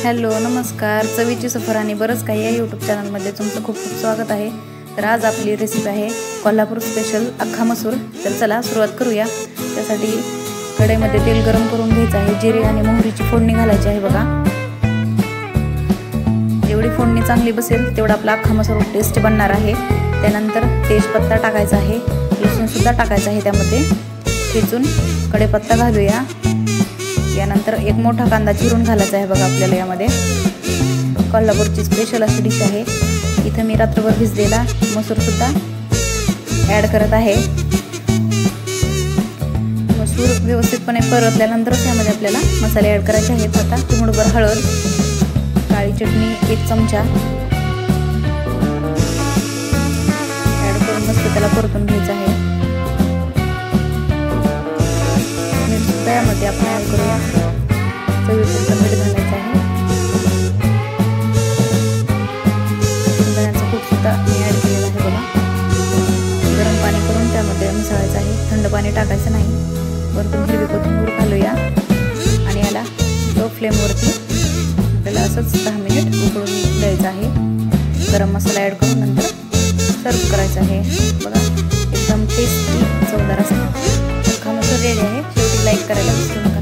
Hello नमस्कार, चवीची सफर आणि बरंच काही या यूट्यूब चॅनलमध्ये तुमचं खूप खूप स्वागत आहे। तर आज आपली रेसिपी आहे कोल्हापूर स्पेशल अख्खा मसूर। तर चला सुरुवात करूया। त्यासाठी कढईमध्ये तेल गरम करून घ्यायचं आहे। जिरे आणि मोहरीची फोडणी घालायची आहे बघा। जेवढी फोडणी चांगली बसेल तेवढा आपला अख्खा मसूर टेस्ट बनणार आहे। त्यानंतर तेजपत्ता टाकायचा आहे, लसूण सुद्धा टाकायचा आहे त्यामध्ये। ठेचून कढीपत्ता घालूया। यानंतर एक मोठा कांदा चिरून घालायचा आहे बघा आपल्याला। यामध्ये कोल्हापूरची स्पेशल अशी डिश आहे। इथे मी रात्रभर भिजलेला मसूर सुद्धा ॲड करत आहे। मसूर व्यवस्थितपणे परतल्यानंतरच यामध्ये आपल्याला मसाले ॲड करायचे आहेत। आता चिमूटभर हळद, काळी चटणी 1 चमचा ॲड करून मस्त त्याला परतून घ्यायचं आहे। यामध्ये आपण ॲड करूया चवीपुरतं मीठ घालायचं आहे। शेंगदाण्याचं कूट सुद्धा मी ॲड केलेलं आहे बघा। गरम पाणी करून त्यामध्ये मिसळायचं आहे, थंड पाणी टाकायचं नाही। वरतून हिरवी कोथिंबीर घालूया आणि याला लो फ्लेमवरती आपल्याला असंच 10 मिनिट उकळून द्यायचं आहे। गरम मसाला ॲड करून नंतर सर्व करायचं आहे बघा। एकदम टेस्टी चवदार असा अख्खा मसूर रेडी आहे। शेवटी लाईक करायला विसरू नका।